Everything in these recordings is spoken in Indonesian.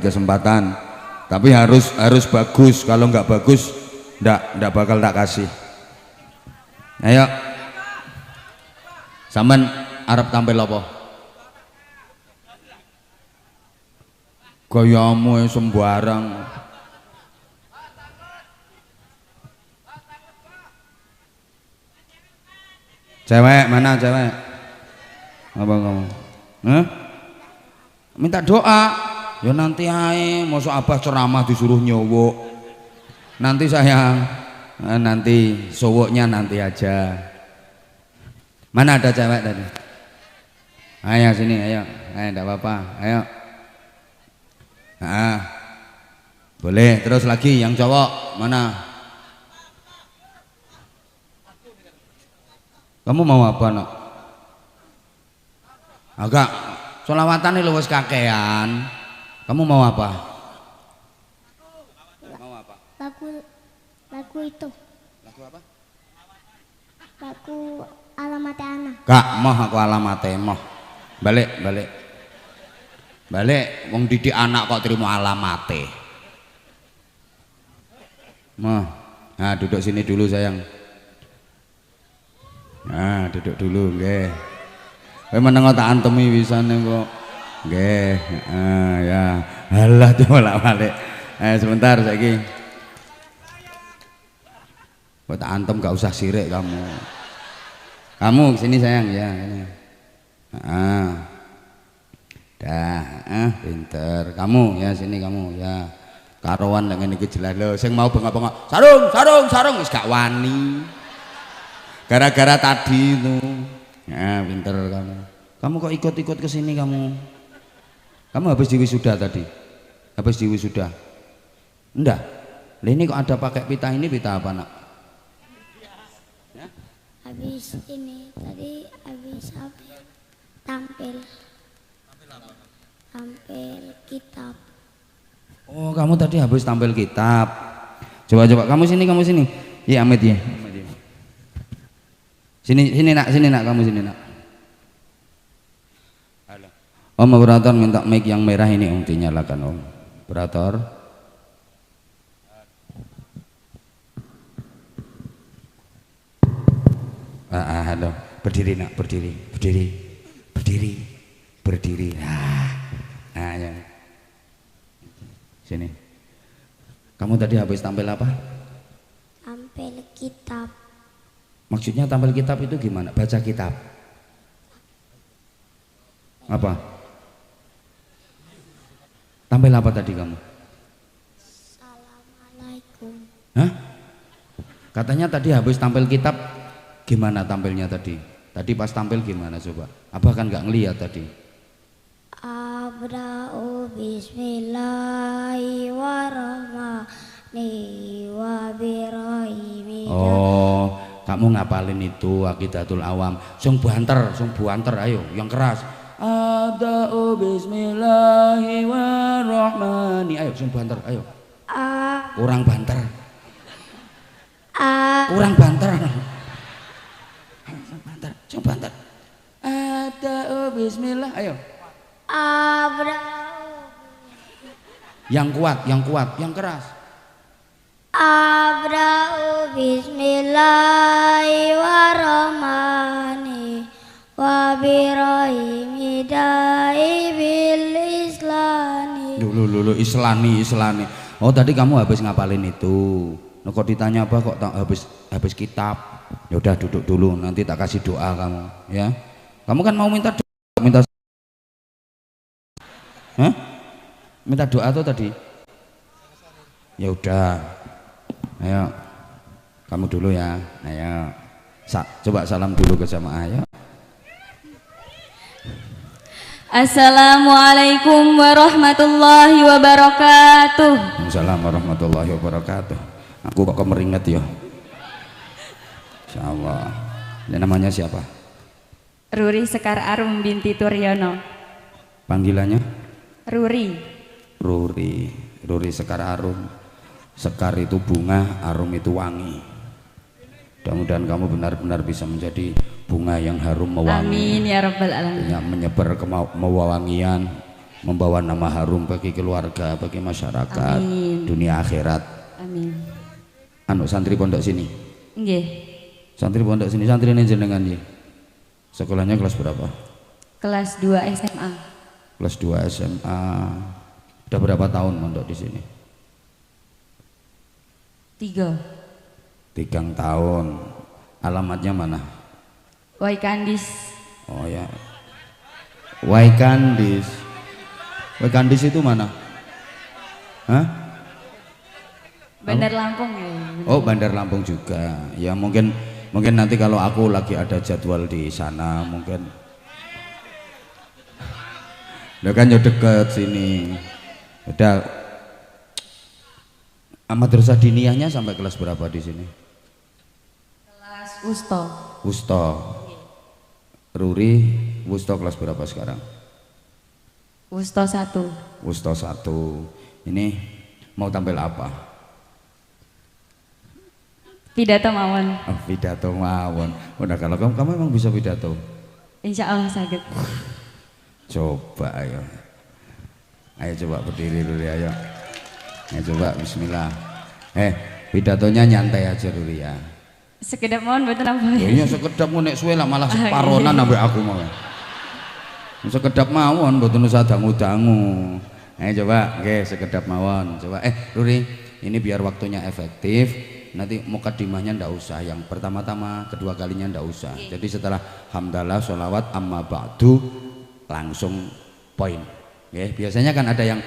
kesempatan. Tapi harus bagus. Kalau nggak bagus, ndak bakal tak kasih. Ayo, sampean arep tampil apa? Gayamu sembarang. Cewek mana cewek? Apa kamu? Hah? Minta doa. Ya nanti ae, mosok abah ceramah disuruh nyowok. Nanti sayang, nanti sowoknya nanti aja. Mana ada cewek tadi? Ayo sini, ayo, enggak apa-apa, ayo. Nah, boleh. Terus lagi yang cowok mana? Kamu mau apa nak? Agak sholawatan ini luwes kakean. Kamu mau apa? Mau apa? Lagu itu. Lagu apa? Lagu Alamatnya Ana. Kak, moh aku alamatnya moh. Balik. Wong didik anak kok terima alamatnya. Moh. Nah, duduk sini dulu sayang. Nah, duduk dulu, nggih. Kowe meneng tak antemi wisane kok. Nggih, ya. Halah bolak-balik. Sebentar saiki. Kok tak antem gak usah sirik kamu. Kamu sini sayang ya, ini. Pinter. Kamu ya sini kamu ya. Karoan dengan iki jelas lho. Sing mau bengok-bengok, sarung wis gak wani. Gara-gara tadi itu. Ya, pinter kamu. Kamu kok ikut-ikut ke sini kamu? Kamu habis diwisuda tadi? Habis diwisuda? Enggak. Lah ini kok ada pakai pita ini, pita apa nak? Ya? Habis ini tadi habis apa ya? Tampil kitab. Oh, kamu tadi habis tampil kitab. Coba kamu sini. Iya Amit ya. Sini nak kamu sini nak. Halo. Om operator minta mic yang merah ini Om dinyalakan Om. Operator. Halo. Berdiri nak, berdiri. Nah, ya. Sini. Kamu tadi habis tampil apa? Tampil kitab. Maksudnya tampil kitab itu gimana? Baca kitab. Apa? Tampil apa tadi kamu? Assalamualaikum. Hah? Katanya tadi habis tampil kitab, gimana tampilnya tadi? Tadi pas tampil gimana coba? Abah kan nggak ngelihat tadi. Abra'u bismillahirrahmanirrahim. Oh, kamu ngapalin itu Aqidatul Awam. Sung buanter, ayo, yang keras. Abra'u bismillahirrahmanirrahim. Ayo, sung buanter, ayo. Kurang banter. Sung banter. Abra'u bismillah, ayo. Yang kuat, yang keras. Abra'u bismillahirrahmanirrahim bil islani. Dulu islani. Oh tadi kamu habis ngapalin itu. Nah, kok ditanya apa kok tak habis kitab. Ya udah duduk dulu, nanti tak kasih doa kamu, ya. Kamu kan mau minta doa, Hah? Minta doa tuh tadi. Ya udah. Ayo. Kamu dulu ya. Ayo. Coba salam dulu ke jamaah ya. Assalamualaikum warahmatullahi wabarakatuh. Assalamualaikum warahmatullahi wabarakatuh. Aku kok kemeringat ya. Insyaallah. Ini namanya siapa? Ruri Sekar Arum binti Turyono. Panggilannya? Ruri Sekar Arum. Sekar itu bunga, arum itu wangi. Mudah-mudahan kamu benar-benar bisa menjadi bunga yang harum mewangi. Amin ya rabbal alamin. Yang menyebar kemewangian membawa nama harum bagi keluarga, bagi masyarakat, Amin. dunia akhirat. Amin. Anu santri pondok sini. Nggih. Santri pondok sini, santri ini jenengan ya. Sekolahnya kelas berapa? Kelas 2 SMA. Kelas 2 SMA. Udah berapa tahun mondok di sini? 3. 3 tahun. Alamatnya mana? Waikandis. Oh ya. Waikandis. Waikandis itu mana? Hah? Bandar Lampung ya. Oh, Bandar Lampung juga. Ya mungkin nanti kalau aku lagi ada jadwal di sana mungkin. Udah kan ya deket sini. Udah. Madrasah diniyahnya sampai kelas berapa di sini? Kelas Wusto. Wusto. Ruri, Wusto kelas berapa sekarang? Wusto 1. Wusto 1. Ini mau tampil apa? Pidato mawon. Oh, pidato mawon. Udah kalau kamu emang bisa pidato? Insya Allah sakit. Coba ayo. Ayo coba berdiri dulu ayo. Ayo coba bismillah. Pidatonya nyantai aja dulu ya. Sekedap mawon mboten apa. Iya sekedap nek suwe lah malah separonan ambek aku mau. Sekedap mawon mboten usah dangu-dangu. Ayo coba, oke sekedap mawon. Coba Ruri, ini biar waktunya efektif. Nanti mukadimahnya ndak usah, yang pertama-tama, kedua kalinya ndak usah. Jadi setelah hamdalah, sholawat, amma ba'du langsung poin. Biasanya kan ada yang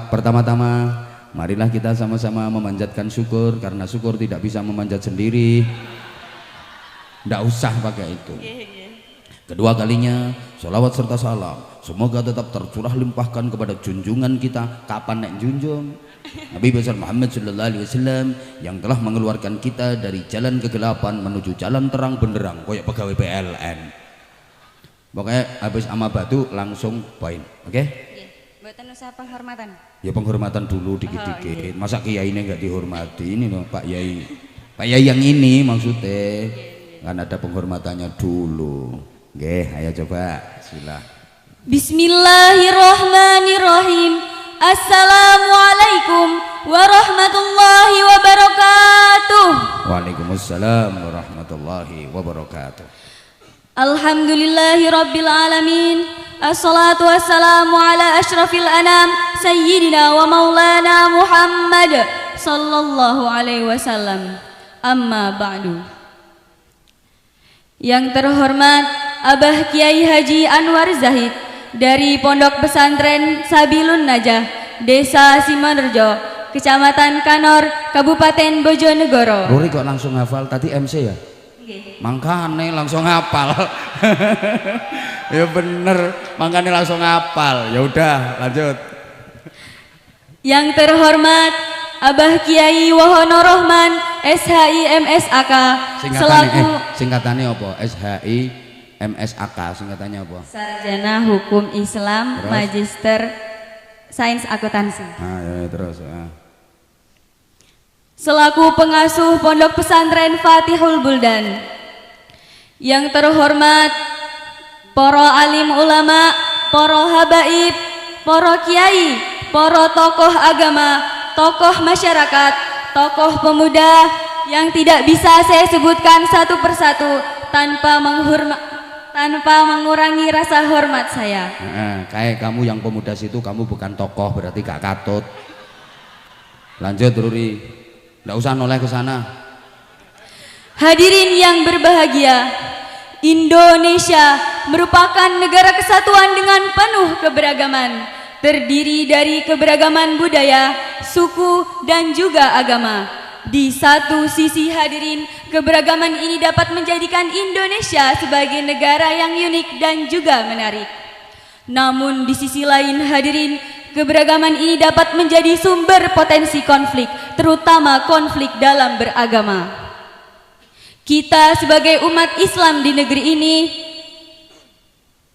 pertama-tama marilah kita sama-sama memanjatkan syukur karena syukur tidak bisa memanjat sendiri. Ndak usah pakai itu. Kedua kalinya sholawat serta salam semoga tetap tercurah limpahkan kepada junjungan kita. Kapan nek junjung? Nabi besar Muhammad sallallahu alaihi wasallam yang telah mengeluarkan kita dari jalan kegelapan menuju jalan terang benderang koyak pegawai PLN. Pokoknya habis ama batu langsung poin. Oke? Mboten usah penghormatan. Ya penghormatan dulu dikit-dikit. Masa kiai ini enggak dihormati? Ini loh Pak Yai. Pak Yai yang ini maksudnya. Kan ada penghormatannya dulu. Oke, ayo coba. Bismillah. Bismillahirrahmanirrahim. Assalamualaikum warahmatullahi wabarakatuh. Waalaikumsalam warahmatullahi wabarakatuh. Alhamdulillahi rabbil alamin. Assalatu wassalamu ala ashrafil anam sayyidina wa maulana Muhammad sallallahu alaihi wasallam. Amma ba'du. Yang terhormat Abah Kiai Haji Anwar Zahid dari Pondok Pesantren Sabilun Najah, Desa Simanerjo, Kecamatan Kanor, Kabupaten Bojonegoro. Ruri kok langsung hafal? Tadi MC ya? Makanya langsung hafal. Ya bener, makanya langsung hafal. Ya udah, lanjut. Yang terhormat Abah Kiai Wahono Rohman SHI MSAK selaku singkatannya apa? SHI MSAK singkatannya apa? Sarjana Hukum Islam. Terus? Magister Sains Akuntansi. Ya, terus. Selaku pengasuh Pondok Pesantren Fatihul Buldan. Yang terhormat para alim ulama, para habaib, para kiai, para tokoh agama, tokoh masyarakat, tokoh pemuda yang tidak bisa saya sebutkan satu persatu tanpa mengurangi rasa hormat saya. Kayak kamu yang pemuda situ, kamu bukan tokoh berarti gak katut. Lanjut Ruri. Nggak usah noleh ke sana. Hadirin yang berbahagia, Indonesia merupakan negara kesatuan dengan penuh keberagaman, terdiri dari keberagaman budaya, suku, dan juga agama. Di satu sisi hadirin, keberagaman ini dapat menjadikan Indonesia sebagai negara yang unik dan juga menarik. Namun di sisi lain hadirin, keberagaman ini dapat menjadi sumber potensi konflik, terutama konflik dalam beragama. Kita sebagai umat Islam di negeri ini,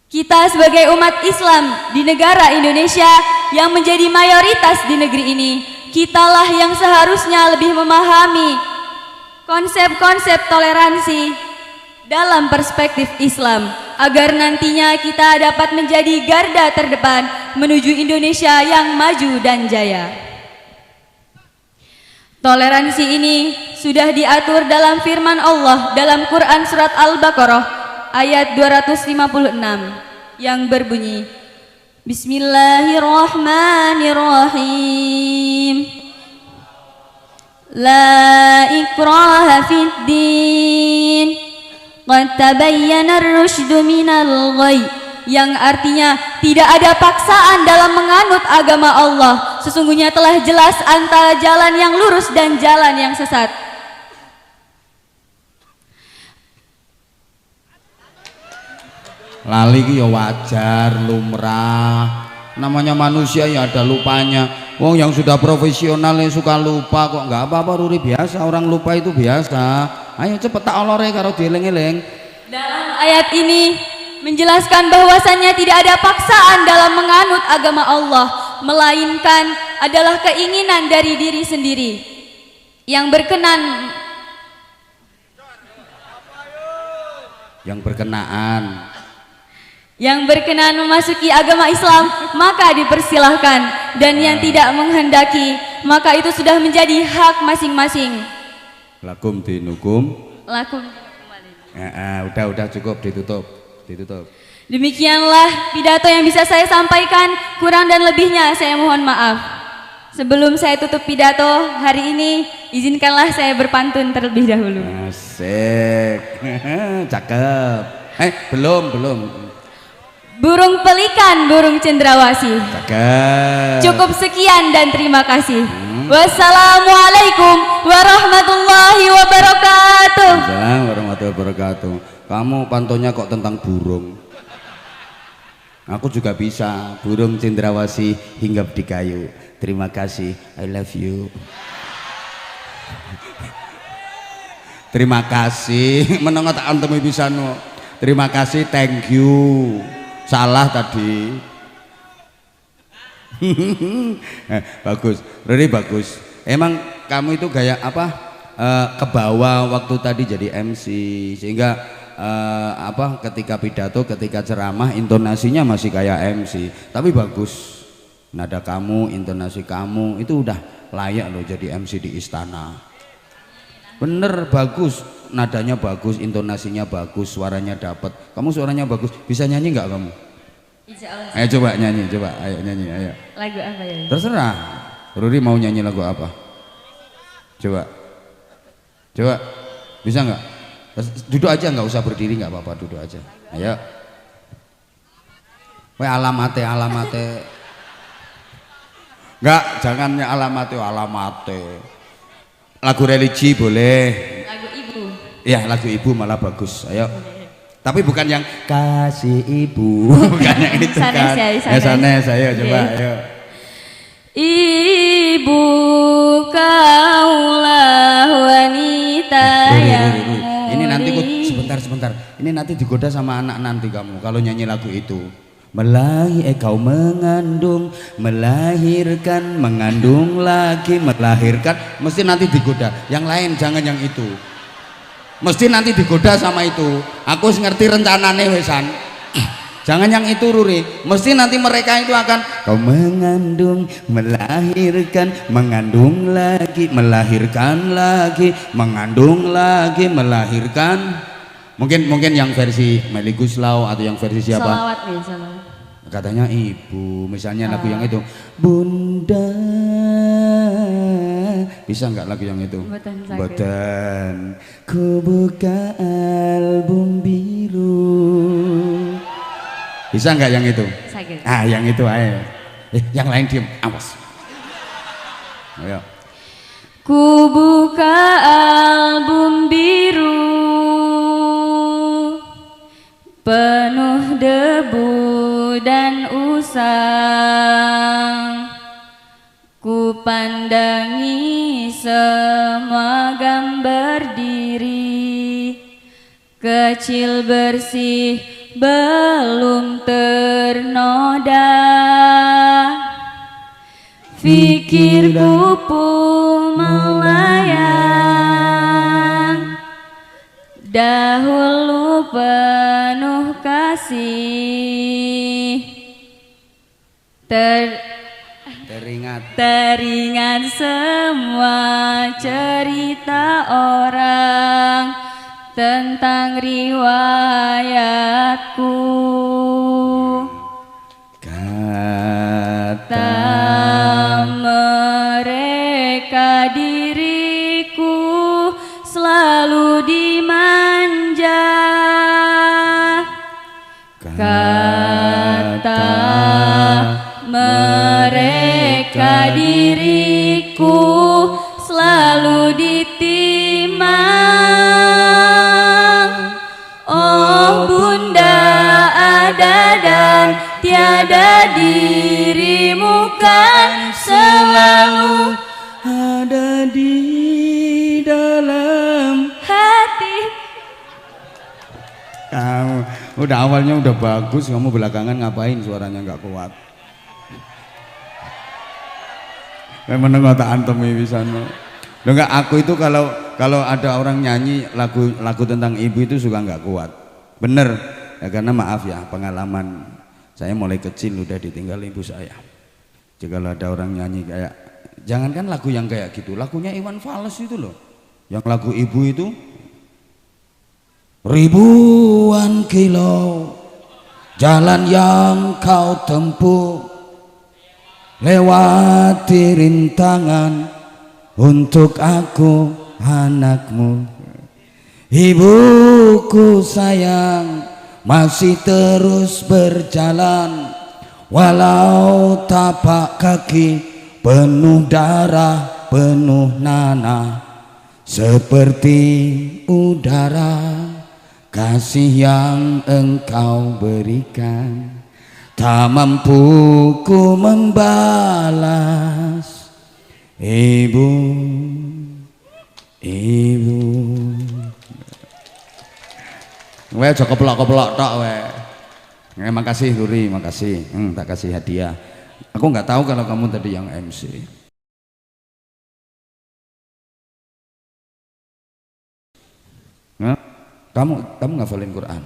kita sebagai umat Islam di negara Indonesia yang menjadi mayoritas di negeri ini, kitalah yang seharusnya lebih memahami konsep-konsep toleransi dalam perspektif Islam, agar nantinya kita dapat menjadi garda terdepan menuju Indonesia yang maju dan jaya. Toleransi ini sudah diatur dalam firman Allah dalam Quran surat Al-Baqarah ayat 256 yang berbunyi, Bismillahirrahmanirrahim. La ikraha fid din, qad tabayyana ar-rusydu minal ghayy, yang artinya tidak ada paksaan dalam menganut agama Allah. Sesungguhnya telah jelas antara jalan yang lurus dan jalan yang sesat. Lali ki ya wajar, lumrah. Namanya manusia ya ada lupanya. Wong yang sudah profesional yang suka lupa kok nggak apa-apa Ruri, biasa, orang lupa itu biasa. Ayo cepet tak olore karo dieling-eling. Dalam ayat ini menjelaskan bahwasannya tidak ada paksaan dalam menganut agama Allah, melainkan adalah keinginan dari diri sendiri yang berkenaan, yang berkenan memasuki agama Islam maka dipersilahkan, dan yang tidak menghendaki maka itu sudah menjadi hak masing-masing. Lakum dinukum. Lakum. Udah cukup, ditutup. Demikianlah pidato yang bisa saya sampaikan, kurang dan lebihnya saya mohon maaf. Sebelum saya tutup pidato hari ini, izinkanlah saya berpantun terlebih dahulu. Asik. Cakep. Belum. Burung pelikan, burung cendrawasih. Cakep. Cukup sekian dan terima kasih. Wassalamualaikum warahmatullahi wabarakatuh. Waalaikumsalam warahmatullahi wabarakatuh. Kamu pantunnya kok tentang burung? Aku juga bisa. Burung cendrawasih hinggap di kayu. Terima kasih, I love you. Terima kasih. Menengok tak antemi pisanu. Terima kasih, thank you. Salah tadi. Bagus, Riri bagus. Emang kamu itu gaya apa? Ke bawah waktu tadi jadi MC, sehingga ketika pidato, ketika ceramah intonasinya masih kayak MC. Tapi bagus. Nada kamu, intonasi kamu itu udah layak loh jadi MC di istana. Bener, bagus. Nadanya bagus, intonasinya bagus, suaranya dapat. Kamu suaranya bagus. Bisa nyanyi nggak kamu? Insya Allah. Ayo coba nyanyi, ayo nyanyi, ayo. Lagu apa ya? Terserah. Ruri mau nyanyi lagu apa? Coba. Bisa nggak? Duduk aja, nggak usah berdiri, nggak apa-apa, duduk aja. Ayo. Alamate. Nggak, jangannya alamate. Lagu religi boleh. Lagu ibu. Ya, lagu ibu malah bagus. Ayo. Tapi bukan yang kasih ibu, bukan yang itu kan. Sanes, ayo coba, ayo. Ibu kaulah wanita yang Ini nanti sebentar. Ini nanti digoda sama anak nanti kamu kalau nyanyi lagu itu. Kau mengandung, melahirkan, mengandung lagi, melahirkan, mesti nanti digoda. Yang lain jangan yang itu. Mesti nanti digoda sama itu. Aku ngerti rencanane wesan. Jangan yang itu Ruri. Mesti nanti mereka itu akan kau mengandung, melahirkan, mengandung lagi, melahirkan lagi, mengandung lagi, melahirkan. Mungkin yang versi Melly Guslau atau yang versi siapa? Salawat nih, salawat. Katanya ibu, misalnya lagu yang itu Bunda, bisa nggak lagu yang itu? Boten. Ku buka album biru, bisa nggak yang itu? Sakit. Yang itu ayo. Yang lain diem, awas. Ayo. Ku buka album biru, penuh debu dan usang, ku pandangi semua gambar diri, kecil bersih belum ternoda, fikirku pun melayang, dahulu penuh kasih kasih. Teringat semua cerita orang tentang riwayatku. Kata mereka diriku selalu dimanja. Kata mereka diriku selalu ditimang. Oh bunda ada dan tiada, dirimu kan selalu ada di dalam hati. Kamu udah awalnya udah bagus, kamu belakangan ngapain suaranya nggak kuat? Kayak menengok tak antemi bisano. Loh enggak, aku itu kalau ada orang nyanyi lagu tentang ibu itu suka nggak kuat. Bener ya, karena maaf ya, pengalaman saya mulai kecil udah ditinggal ibu saya. Jadi kalau ada orang nyanyi kayak, jangankan lagu yang kayak gitu, lagunya Iwan Fals itu loh, yang lagu ibu itu, ribuan kilo jalan yang kau tempuh, lewati rintangan untuk aku anakmu. Ibuku sayang masih terus berjalan, walau tapak kaki penuh darah, penuh nanah, seperti udara kasih yang engkau berikan. Tak mampu ku membalas, ibu, ibu. Weh aja keplok-keplok tok weh. Makasih Luri, makasih. Tak kasih hadiah. Aku nggak tahu kalau kamu tadi yang MC. Nah, kamu ngafalin Quran?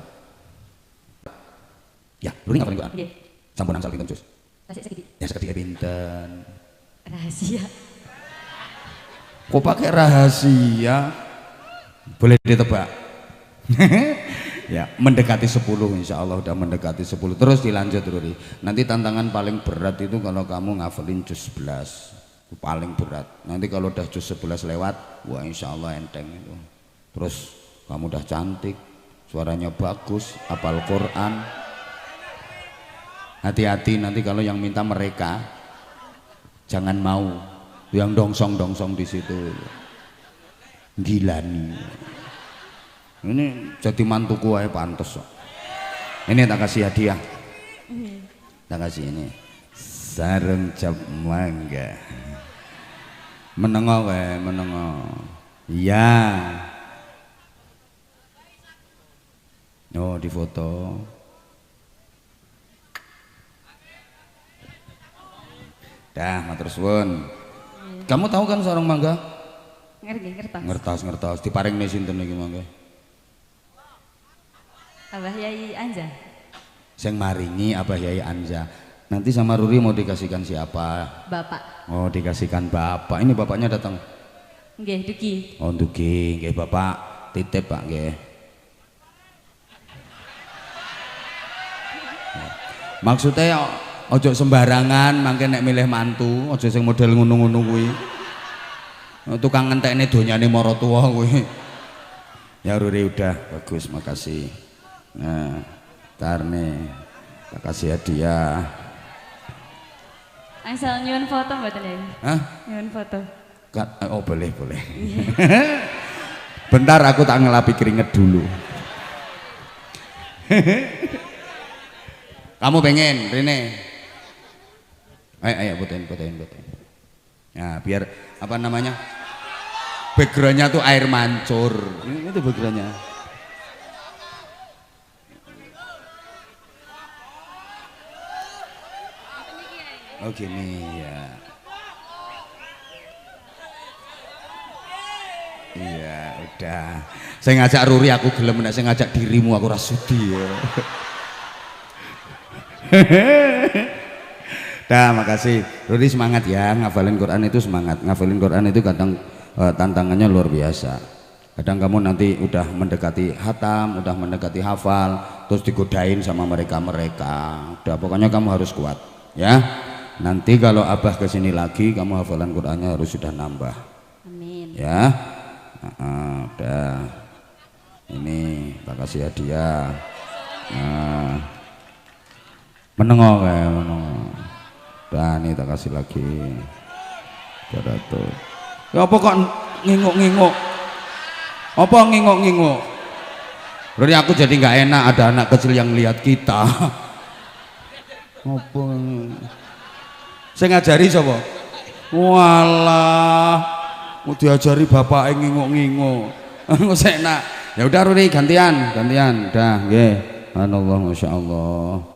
Ya, Luri ngafalin Quran? Iya. Sampun angsal pinten Jus? Kasih sedikit. Ya seketika pinten. Rahasia. Kok pakai rahasia? Boleh ditebak? Ya, mendekati 10, insya Allah udah mendekati 10. Terus dilanjut Ruri. Nanti tantangan paling berat itu kalau kamu ngafalin juz 11. Itu paling berat. Nanti kalau udah juz 11 lewat, wah insya Allah enteng itu. Terus kamu udah cantik, suaranya bagus, hafal Quran. Hati-hati nanti kalau yang minta mereka, jangan mau yang dongsong-dongsong di situ. Gila nih. Ini jadi mantuku aja pantes. Ini tak kasih hadiah. Tak kasih ini sarung cap mangga. Menengok menengok. Iya. Oh di foto. Dah matur suwun. Kamu tahu kan sarung mangga? Ngertos. Diparing nih sinten iki mangga? Abah Yai Anja. Sing maringi Abah Yai Anja. Nanti sama Ruri mau dikasihkan siapa? Bapak. Oh dikasihkan bapak. Ini bapaknya datang. Nggih, Duki. Oh Duki, nggih bapak titip Pak nggih. Maksudnya ojo sembarangan, mangke nek milih mantu, ojo sing model ngono-ngono kuwi. Tukang ngentekne donyane maratuwa kuwi. Ya Ruri udah bagus, makasih. Nah, ntar nih tak kasih hadiah. Asal nyuwun foto mboten ya? Hah? Nyuwun foto. Oh boleh. Bentar aku tak ngelapi keringet dulu. Kamu pengen, Rene? Ayo fotoin. Ya biar apa namanya? Backgroundnya tuh air mancur. Ini tuh backgroundnya. Oh gini ya. Iya udah. Saya ngajak Ruri aku gelem, nek saya ngajak dirimu aku rasudi ya. Dah, makasih. Rudi semangat ya, ngafalin Quran itu semangat. Ngafalin Quran itu kadang tantangannya luar biasa. Kadang kamu nanti udah mendekati hatam, udah mendekati hafal, terus digodain sama mereka-mereka. Udah, pokoknya kamu harus kuat, ya. Nanti kalau Abah kesini lagi, kamu hafalan Qurannya harus sudah nambah. Amin. Ya, udah. Ini tak kasih hadiah. Nah, menengok ya, menengok. Dan ini tak kasih lagi 200. Ya apa kok nginguk-nginguk? Apa nginguk-nginguk? Berarti aku jadi nggak enak ada anak kecil yang lihat kita. Apa? Saya ngajari sapa? Walah, mau diajari bapak nginguk-nginguk. Saya enak. Ya udah Ruri gantian. Udah, nggih. Anallah masyaallah.